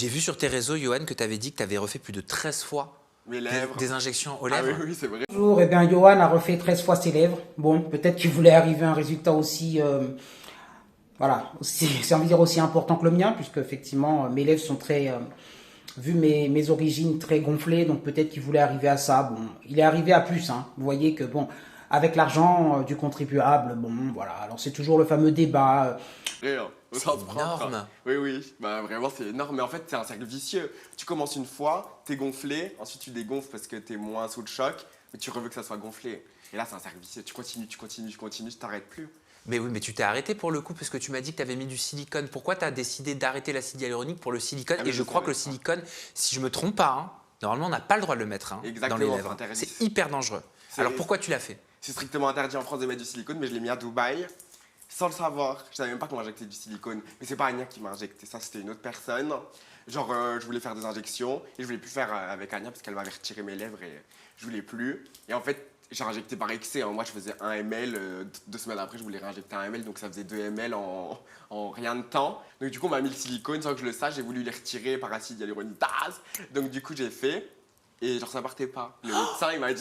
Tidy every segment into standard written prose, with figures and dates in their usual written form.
J'ai vu sur tes réseaux, Johan, que tu avais dit que tu avais refait plus de 13 fois Mes lèvres. des injections aux Ah lèvres. oui, oui, c'est vrai. Bonjour, eh bien, Johan a refait 13 fois ses lèvres. Bon, peut-être qu'il voulait arriver à un résultat aussi, voilà, aussi, j'ai envie de dire aussi important que le mien, puisque effectivement, mes lèvres sont très, vu mes origines, très gonflées, donc peut-être qu'il voulait arriver à ça. Bon, il est arrivé à plus, hein. Vous voyez que, bon, avec l'argent du contribuable, bon, voilà. Alors, c'est toujours le fameux débat. Rien, au C'est sens propre. énorme. Oui, oui, bah vraiment c'est énorme. Mais en fait, c'est un cercle vicieux. Tu commences une fois, t'es gonflé, ensuite tu dégonfles parce que t'es moins sous le choc, mais tu veux que ça soit gonflé. Et là, c'est un cercle vicieux. Tu continues, tu t'arrêtes plus. Mais oui, mais tu t'es arrêté pour le coup, parce que tu m'as dit que tu avais mis du silicone. Pourquoi tu as décidé d'arrêter l'acide hyaluronique pour le silicone? Ah, mais Et je je crois que le savais silicone, si je me trompe pas, hein, normalement on n'a pas le droit de le mettre dans Exactement, les c'est lèvres. interdit. C'est hyper dangereux. Alors pourquoi tu l'as fait? C'est strictement interdit en France de mettre du silicone, mais je l'ai mis à Dubaï sans le savoir. Je savais même pas qu'on m'injectait du silicone. Mais c'est pas Anya qui m'a injecté ça, c'était une autre personne. Genre, je voulais faire des injections et je voulais plus faire avec Anya parce qu'elle m'avait retiré mes lèvres et je voulais plus. Et en fait, j'ai injecté par excès, hein. Moi, je faisais 1 ml. 2 semaines après, je voulais réinjecter 1 ml, donc ça faisait 2 ml en rien de temps. Donc, du coup, on m'a mis le silicone sans que je le sache. J'ai voulu les retirer par acide hyaluronique. Donc, du coup, j'ai fait. Et genre, ça partait pas. Le médecin, il m'a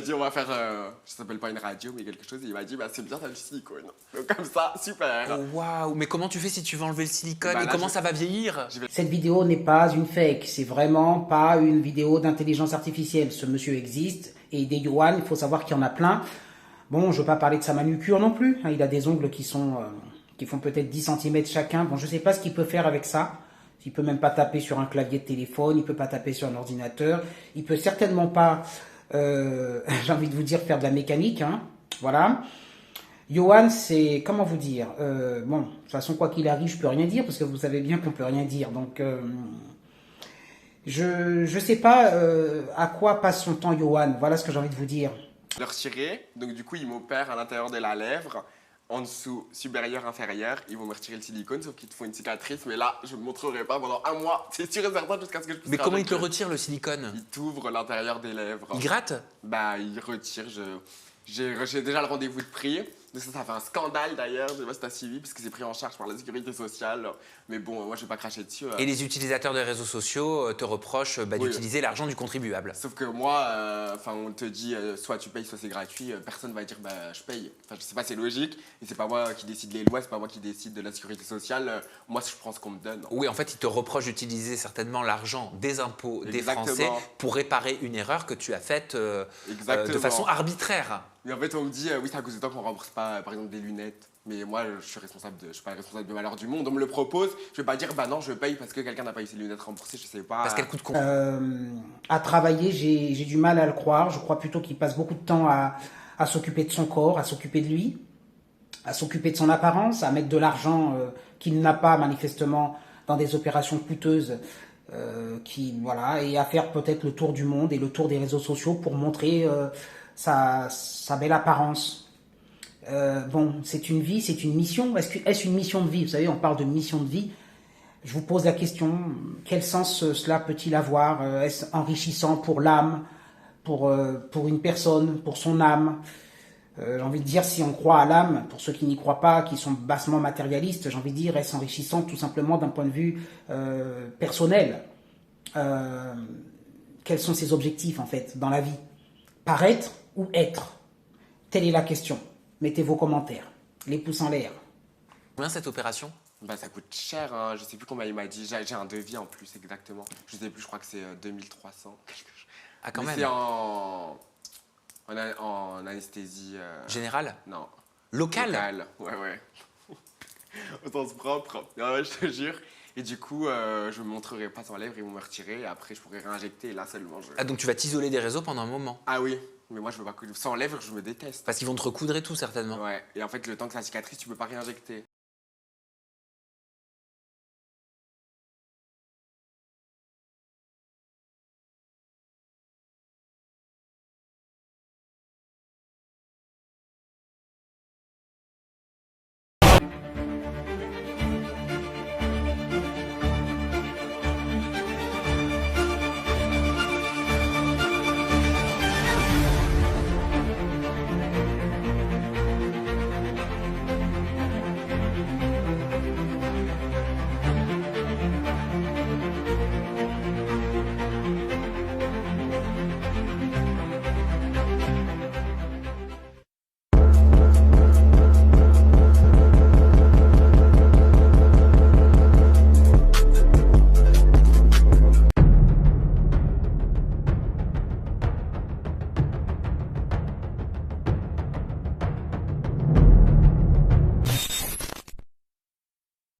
dit, on va faire, ça s'appelle pas une radio, mais quelque chose. Et il m'a dit, bah, c'est bien, t'as du silicone. Donc, comme ça, super. Oh, waouh, mais comment tu fais si tu veux enlever le silicone? Bah, Et là, comment ça va vieillir? Cette vidéo n'est pas une fake, c'est vraiment pas une vidéo d'intelligence artificielle. Ce monsieur existe et des Johan, il faut savoir qu'il y en a plein. Bon, je veux pas parler de sa manucure non plus, hein, il a des ongles qui sont qui font peut-être 10 cm chacun. Bon, je sais pas ce qu'il peut faire avec ça. Il peut même pas taper sur un clavier de téléphone, il peut pas taper sur un ordinateur, il peut certainement pas, j'ai envie de vous dire, faire de la mécanique, hein. Voilà. Johan, c'est, comment vous dire, bon, de toute façon, quoi qu'il arrive, je peux rien dire, parce que vous savez bien qu'on peut rien dire, donc, je sais pas à quoi passe son temps Johan, voilà ce que j'ai envie de vous dire. Le retirer. Donc, du coup, il m'opère à l'intérieur de la lèvre. En dessous, supérieur, inférieur, ils vont me retirer le silicone, sauf qu'ils te font une cicatrice. Mais là, je ne montrerai pas pendant 1 mois. C'est sûr et certain jusqu'à ce que je puisse Mais faire comment il avec te le eux. retire le silicone? Il t'ouvre l'intérieur des lèvres. Il gratte? Bah, il retire. J'ai déjà le rendez-vous de prix. Donc ça fait un scandale d'ailleurs. Je sais pas si t'as suivi, parce que c'est pris en charge par la sécurité sociale. Mais bon, moi, je vais pas cracher dessus. Et les utilisateurs des réseaux sociaux te reprochent Oui. d'utiliser l'argent du contribuable. Sauf que moi, on te dit soit tu payes, soit c'est gratuit. Personne va dire bah je paye. Enfin, je sais pas, c'est logique. Et c'est pas moi qui décide les lois, c'est pas moi qui décide de la sécurité sociale. Moi, je prends ce qu'on me donne. Oui, en fait, ils te reprochent d'utiliser certainement l'argent des impôts des Exactement. Français pour réparer une erreur que tu as faite de Exactement. façon arbitraire. Mais en fait, on me dit oui, c'est à cause de toi qu'on rembourse pas, par exemple, des lunettes. Mais moi, je suis pas le responsable de malheur du monde. On me le propose. Je vais pas dire bah non, je paye parce que quelqu'un n'a pas eu ses lunettes remboursées. Je sais pas. Parce qu'elle coûte combien? À travailler, j'ai du mal à le croire, je crois plutôt qu'il passe beaucoup de temps à s'occuper de son corps, à s'occuper de lui, à s'occuper de son apparence, à mettre de l'argent qu'il n'a pas manifestement dans des opérations coûteuses, voilà, et à faire peut-être le tour du monde et le tour des réseaux sociaux pour montrer sa belle apparence. Bon, c'est une vie, c'est une mission. Est-ce une mission de vie? Vous savez, on parle de mission de vie. Je vous pose la question, quel sens cela peut-il avoir? Est-ce enrichissant pour l'âme, pour une personne, pour son âme? J'ai envie de dire, si on croit à l'âme, pour ceux qui n'y croient pas, qui sont bassement matérialistes, j'ai envie de dire, est-ce enrichissant tout simplement d'un point de vue personnel? Quels sont ses objectifs en fait dans la vie? Paraître ou être? Telle est la question. Mettez vos commentaires, les pouces en l'air. Combien cette opération? Bah ça coûte cher, hein. Je sais plus combien il m'a dit. J'ai un devis en plus exactement. Je sais plus, je crois que c'est 2300. Ah, quand Mais même. c'est en anesthésie. Général? Non. Local? Locale. Ouais, ouais. Au sens propre. Ouais, je te jure. Et du coup, je me montrerai pas sans lèvres, ils vont me retirer et après je pourrai réinjecter et là seulement je. Ah, donc tu vas t'isoler des réseaux pendant un moment? Ah oui, mais moi je veux pas que. Sans lèvres, je me déteste. Parce qu'ils vont te recoudre et tout certainement. Ouais, et en fait, le temps que ça cicatrise, tu peux pas réinjecter.